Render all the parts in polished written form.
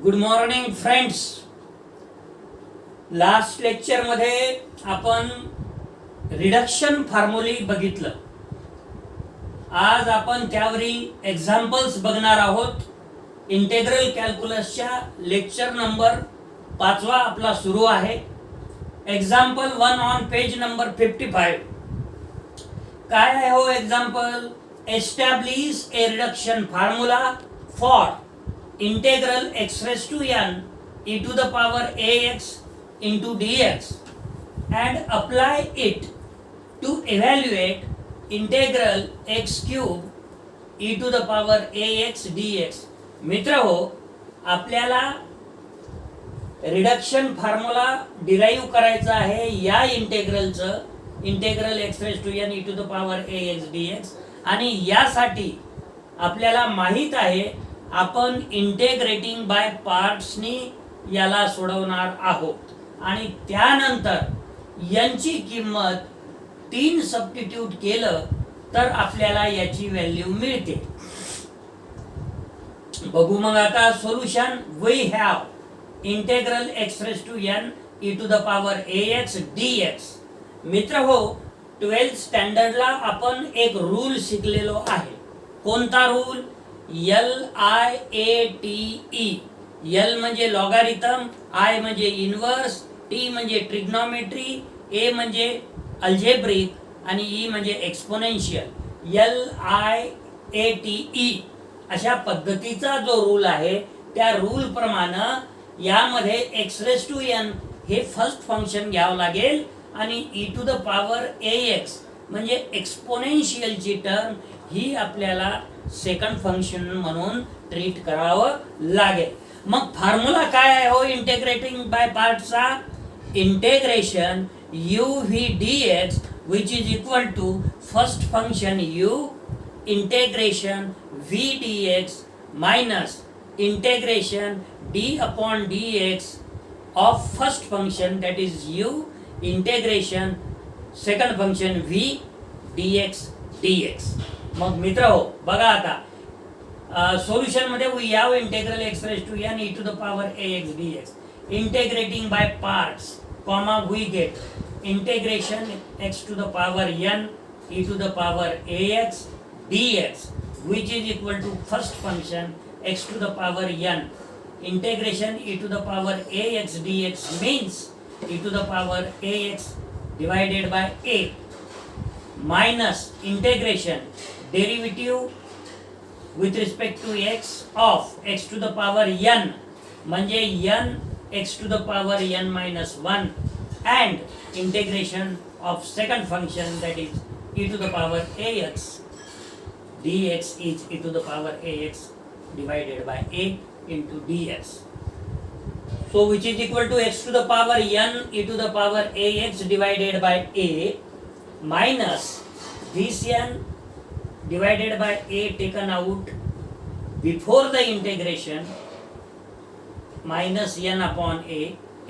Good morning friends. Last lecture मध्ये आपण reduction फॉर्म्युले बघितलं. आज आपण त्यावरील एक्झाम्पल्स बघणार आहोत. इंटेग्रल कॅल्क्युलसच्या लेक्चर नंबर 5 आपला सुरू आहे. Example 1 on page number 55. काय आहे हो example? Establish A reduction formula for integral x raised to n e to the power ax into dx and apply it to evaluate integral x cube e to the power ax dx. मित्र हो, आपल्याला reduction formula derive करायचा आहे या इंटेग्रलचं, integral x raised to n e to the power ax dx. आणि यासाठी आपल्याला माहित आहे आपण इंटेग्रेटिंग बाय पार्ट्सनी याला सोडवणार आहोत आणि त्यानंतर यांची किंमत 3 सबस्टिट्यूट केलं तर आपल्याला याची व्हॅल्यू मिळते. बघू मग आता solution. We have integral x raised to n e to the power ax dx. मित्र हो, 12th स्टँडर्डला आपण एक रूल शिकलेलो आहे. कोणता रूल? LIATE. L म्हणजे लॉगारिथम, I म्हणजे इन्व्हर्स, T म्हणजे ट्रिग्नॉमेट्री, A म्हणजे अल्जेब्रिक आणि E म्हणजे एक्सपोनेन्शियल. LIATE अशा पद्धतीचा जो रूल आहे त्या रूल प्रमाणे यामध्ये x raised to n हे फर्स्ट फंक्शन घ्यावं लागेल आणि e to the power ax म्हणजे एक्सपोनेन्शियलची टर्म ही आपल्याला सेकंड फंक्शन म्हणून ट्रीट करावं लागेल. मग फॉर्म्युला काय आहे हो इंटेग्रेटिंग बाय पार्टचा? Integration u v dx which is equal to first function u integration v dx minus integration d upon dx of first function that is u integration second function v dx dx. मग मित्र हो, बघा आता solution मध्ये we have integral x raised to n e to the power ax dx. Integrating by parts comma we get integration x to the power n e to the power ax dx which is equal to first function x to the power n. Integration e to the power ax dx means e to the power ax divided by a minus integration derivative with respect to x of x to the power n म्हणजे n x to the power n minus 1 and integration of second function that is e to the power ax dx is e to the power ax divided by a into dx. So which is equal to x to the power n e to the power ax divided by a minus this n divided by a taken out before the integration minus n upon a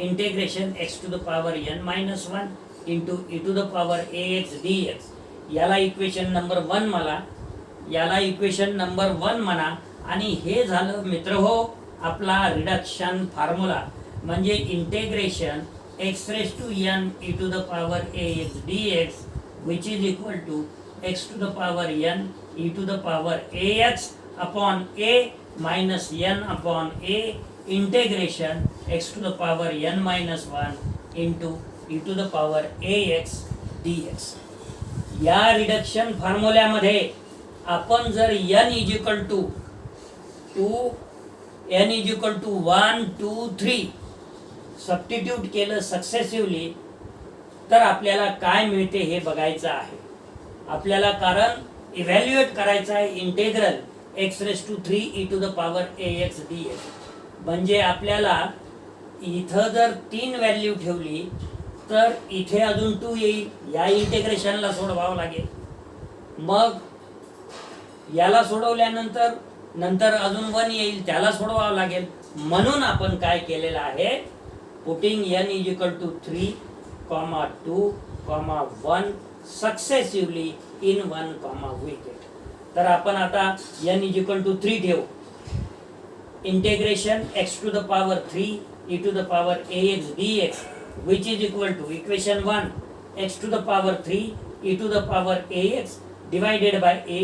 integration x to the power n minus 1 into e to the power ax dx. याला equation number 1 मला, याला equation number 1 म्हणा. आणि हे झालं मित्र हो आपला रिडक्शन फॉर्म्युला म्हणजे integration x raised to n e to the power ax dx which is equal to x to the power n e to the power ax upon a minus n upon a integration x to the power n minus 1 into e to the power ax dx. या reduction फॉर्म्युल्यामध्ये आपण जर n is equal to 1 2 3 substitute केलं सक्सेसिव्हली तर आपल्याला काय मिळते हे बघायचं आहे आपल्याला. कारण इव्हॅल्युएट करायचं आहे integral x raised to 3 e to the power ax dx. म्हणजे आपल्याला इथं जर 3 व्हॅल्यू ठेवली तर इथे अजून 2 येईल. या इंटेग्रेशनला सोडवावं लागेल. मग याला सोडवल्यानंतर नंतर अजून 1 येईल, त्याला सोडवावं लागेल. म्हणून आपण काय केलेलं आहे, putting n is equal to 3, 2, 1 successively in 1, we get. तर आपण आता n is equal to 3 ठेवू. integration x to the power 3 e to the power ax dx, which is equal to equation 1 x to the power 3 e to the power ax divided by a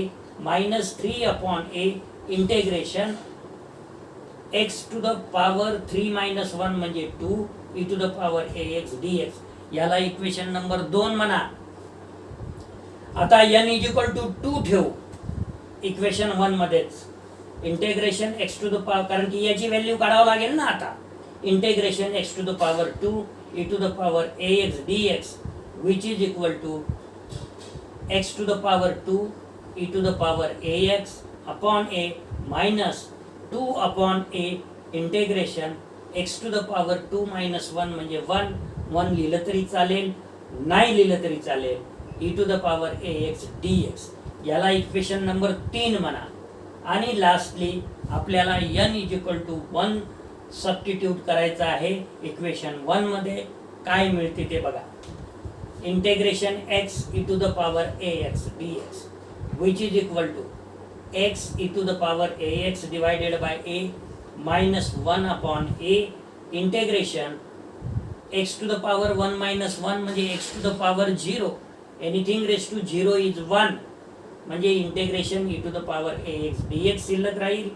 minus 3 upon a integration x to the power 3 minus 1 म्हणजे 2 e to the power ax dx. याला equation number 2 म्हणा. आता n is equal to 2 ठेवू equation 1 मध्येच. Integration x to the power, कारण की याची value काढावं लागेल ना आता. Integration x to the power 2 e to the power ax dx, which is equal to x to the power 2 e to the power ax upon a minus 2 upon a integration x to the power 2 minus 1 म्हणजे 1 लिहिलं तरी चालेल, नाही लिहिलं तरी चालेल, e to the power ax dx. याला equation number 3 म्हणा. आणि लास्टली आपल्याला n is equal to 1 substitute करायचं आहे इक्वेशन 1 मध्ये. काय मिळते ते बघा. Integration x e to the power ax dx, which is equal to x e to the power ax divided by a minus 1 upon a integration x to the power 1 minus 1 म्हणजे x to the power 0, anything raised to 0 is 1 म्हणजे integration e to the power ax dx शिल्लक राहील,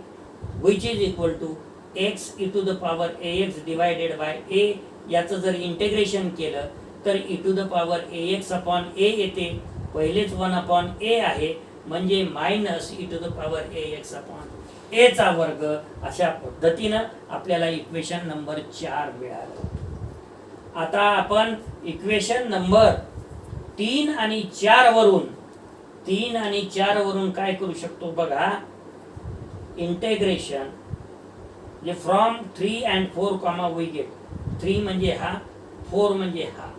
which is equal to x e to the power ax divided by a. याचं जर integration केलं तर e to the power ax upon a येते, पहिलेच 1 upon a आहे म्हणजे minus e to the power ax upon a चा वर्ग. अशा पद्धतीनं आपल्याला इक्वेशन नंबर 4 मिळालं. आता आपण इक्वेशन नंबर 3 आणि 4 वरून काय करू शकतो बघा. इंटेग्रेशन जे from 3 and 4 comma we get. 3 म्हणजे हा, 4 म्हणजे हा.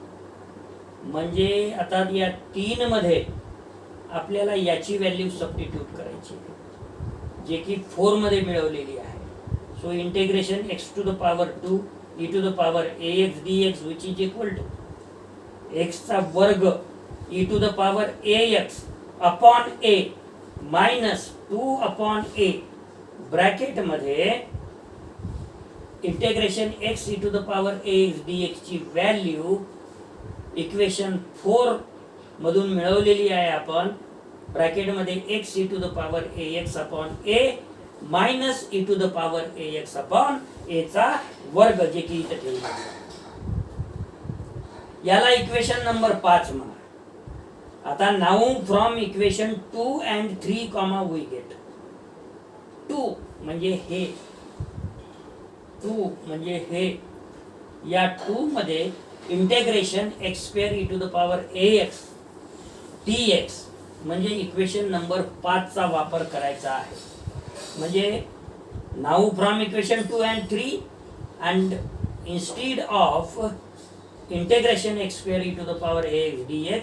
म्हणजे आता या 3 मध्ये आपल्याला याची व्हॅल्यू सबस्टिट्यूट करायची जे की 4 मध्ये मिळवलेली आहे. So integration x to the power 2 e to the power ax dx, which is equal to x चा वर्ग e to the power ax upon a minus 2 upon a bracket मध्ये integration x e to the power ax dx ची value equation 4 मधून मिळवलेली आहे आपण. Bracket मध्ये x e to the power ax upon a minus e to the power ax upon a चा वर्ग, जे की इथे ठेवले. याला इक्वेशन नंबर 5 म्हणा. आता now from equation 2 and 3 comma we get 2 म्हणजे हे, 2 म्हणजे हे. या 2 मध्ये integration x square e to the power ax dx म्हणजे इक्वेशन नंबर 5 चा वापर करायचा आहे. म्हणजे now from equation 2 and 3 and instead of integration x square e to the power ax dx,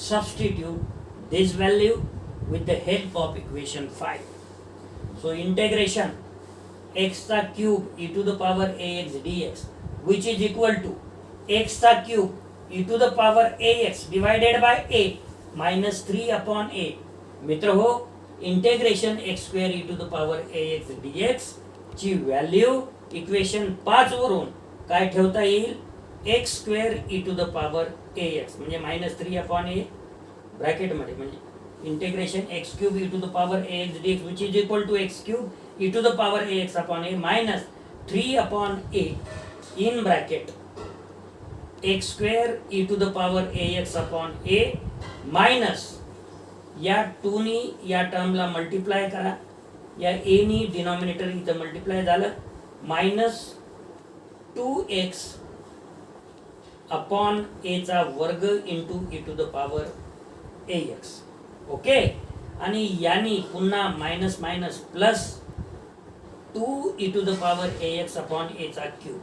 substitute this value with the help of equation 5. So integration x चा cube e to the power ax dx, which is equal to x चा cube e to the power ax divided by a minus 3 upon a. मित्र हो, integration x square e to the power ax dx ची value equation 5 वरून काय ठेवता येईल. x square e to the power ax म्हणजे minus 3 upon a bracket मध्ये म्हणजे integration x cube e to the power ax dx, which is equal to x cube e to the power ax upon a minus 3 upon a in bracket x square e to the power ax upon a minus या 2 नी या टर्मला multiply करा, या a नी denominator इथं multiply झालं, minus 2x upon a चा वर्ग into e to the power ax. Okay. आणि यानी पुन्हा minus minus plus 2 e to the power ax upon a चा cube,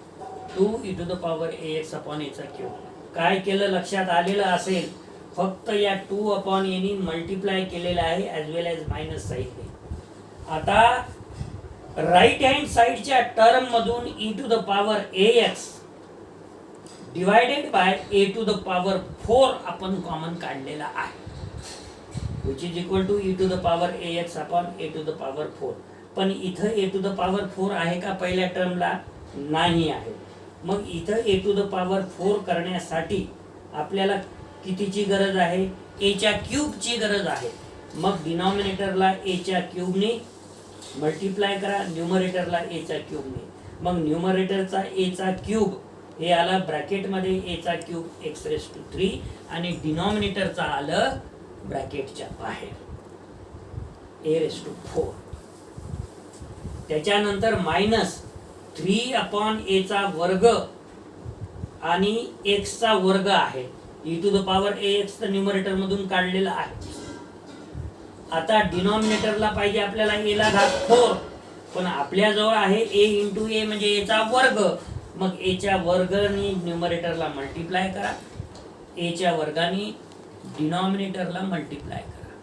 2 e to the power ax upon a चा cube. काय केलं लक्षात आलेलं असेल. फक्त या 2 अपॉन a नी मल्टिप्लाय केलेलं आहे ॲज वेल ॲज मायनस साईडने. आता राईट हँड साईडच्या टर्म मधून e to the power ax divided by a to the power 4 आपण कॉमन काढलेला आहे, which is equal to e to the power ax upon a to the power 4. पण इथं ए to the power 4 आहे का पहिल्या टर्मला? नाही आहे. मग इथं ए टू द पॉवर 4 करण्यासाठी आपल्याला कितीची गरज आहे? ए च्या क्यूबची गरज आहे. मग डिनॉमिनेटरला ए च्या क्यूबने मल्टिप्लाय करा, न्यूमरेटरला ए च्या क्यूबने. मग न्यूमरेटरचा ए चा क्यूब हे आला ब्रॅकेटमध्ये ए चा क्यूब एक्स रेस टू 3 आणि डिनॉमिनेटरचा आलं ब्रॅकेटच्या बाहेर ए रेस टू 4. त्याच्यानंतर मायनस 3 अपॉन ए चा वर्ग आणि एक्स चा वर्ग आहे. E to the power a x तर न्यूमरेटर मधून काढलेला आहे. आता डिनॉमिनेटरला पाहिजे आपल्याला ए ला घात 4, पण आपल्याजवळ आहे ए इंटू ए म्हणजे ए चा वर्ग. मग ए च्या वर्गाने न्यूमरेटरला मल्टिप्लाय करा, ए च्या वर्गाने डिनॉमिनेटरला मल्टिप्लाय करा.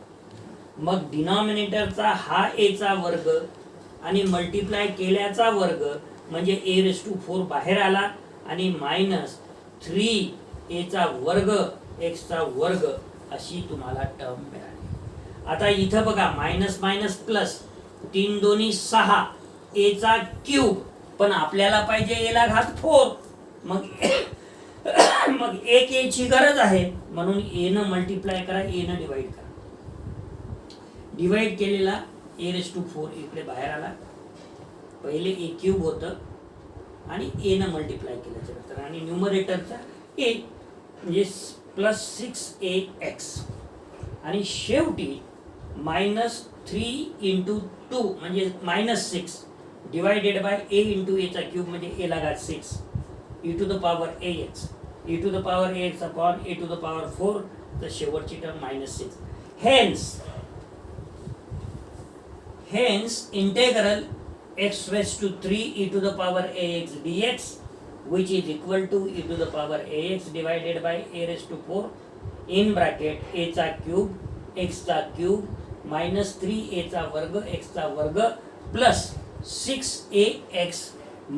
मग डिनॉमिनेटरचा हा ए चा वर्ग आणि मल्टिप्लाय केल्याचा वर्ग म्हणजे ए रेस टू 4 बाहेर आला आणि मायनस 3 ए चा वर्ग एक्स चा वर्ग अशी तुम्हाला टर्म मिळाली. आता इथं बघा मायनस मायनस प्लस 3 दोन्ही 6 ए चा क्यूब, पण आपल्याला पाहिजे ए ला घात 4. मग मग एक ए ची गरज आहे म्हणून ए न मल्टिप्लाय करा, ए न डिवाइड करा. डिवाइड केलेला ए रेस टू 4 इकडे बाहेर आला. पहिले ए क्यूब होतं आणि ए न मल्टिप्लाय केल्याच्या नंतर आणि न्यूमरेटरचा ए म्हणजे प्लस 6ax आणि शेवटी मायनस 3 इंटू 2 म्हणजे minus 6 divided by a into a चा क्यूब म्हणजे ए ला घात 6 e to the power a x, e to the power a x upon a to the power 4. तर शेवटची term minus 6. Hence integral x raised to 3 e to the power ax dx which is equal to e to the power ax divided by a raised to 4 in bracket a चा cube x चा cube minus 3a चा वर्ग x चा वर्ग plus 6ax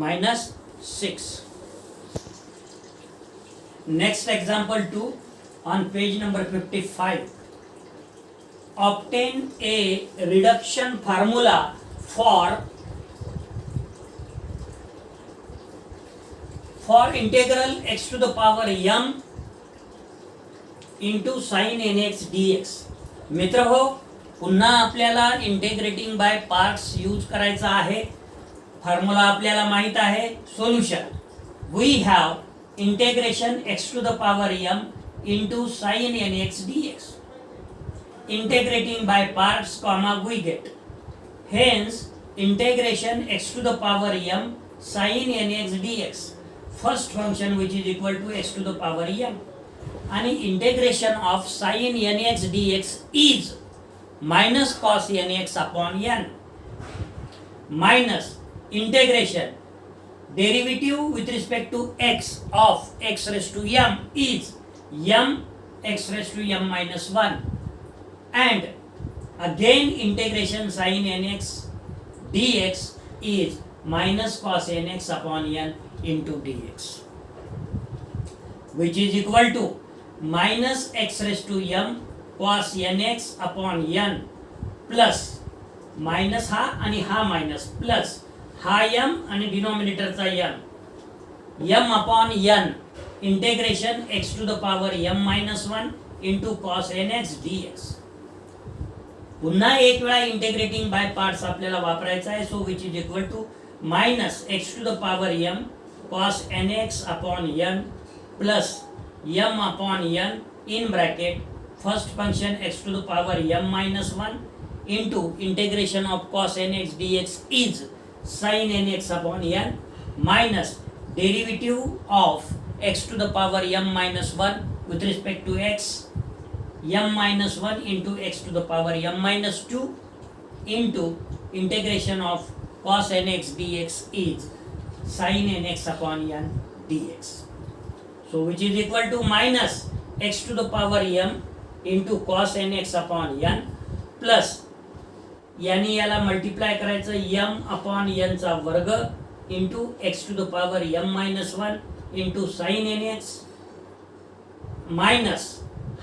minus 6. Next example 2 on page number 55. Obtain a reduction formula for integral x to the power m into sin nx dx. मित्र हो, पुन्हा आपल्याला इंटिग्रेटिंग बाय पार्ट्स यूज करायचा आहे. फॉर्म्युला आपल्याला माहित आहे. Solution we have integration x to the power m into sin nx dx. Integrating by parts, comma, we get. Hence, integration x to the power m sin nx dx. First function which is equal to x to the power m. And integration of sin nx dx is minus cos nx upon n. Minus integration derivative with respect to x of x raised to m is m x raised to m minus 1. And again integration sin nx dx is minus cos nx upon n into dx, which is equal to minus x raised to m cos nx upon n plus minus हा आणि हा minus plus हा m आणि डिनॉमिनेटरचा m upon n integration x to the power m minus 1 into cos nx dx. पुन्हा एक वेळा integrating by parts आपल्याला वापरायचा आहे. So which is equal to minus x to the power m cos nx upon n plus m upon n in bracket first function x to the power m minus 1 into integration of cos nx dx is sin nx upon n minus derivative of x to the power m minus 1 with respect to x m minus 1 into x to the power m minus 2 into integration of cos nx dx is sin nx upon n dx. So which is equal to minus x to the power m into cos nx upon n plus यानी याला multiply करायचं m upon n चा वर्ग into x to the power m minus 1 into sin nx minus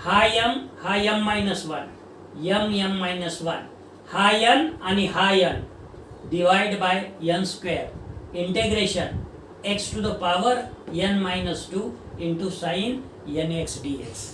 हा m minus 1 m minus 1 हा n आणि हा n divide by n square integration x to the power n minus 2 into sine nx dx.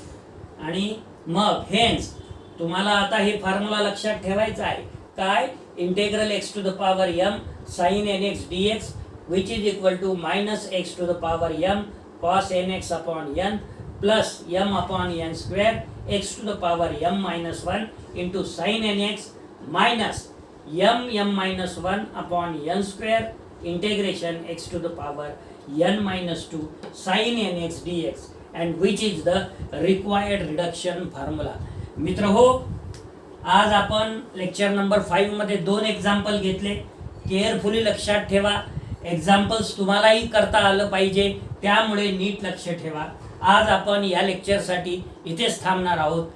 आणि मग hence तुम्हाला आता हे formula लक्षात ठेवायचा आहे. काय? Integral x to the power m sine nx dx which is equal to minus x to the power m cos nx upon n plus m upon n square x to the power m minus 1 into sin nx minus m minus 1 upon n square integration x to the power n minus 2 sin nx dx, and which is the required reduction formula. मित्र हो, आज आपण lecture number 5 मध्ये 2 example घेतले. Carefully लक्षात ठेवा. Examples तुम्हालाही करता आलं पाहिजे, त्यामुळे नीट लक्ष ठेवा. आज आपण या लेक्चरसाठी इथेच थांबणार आहोत.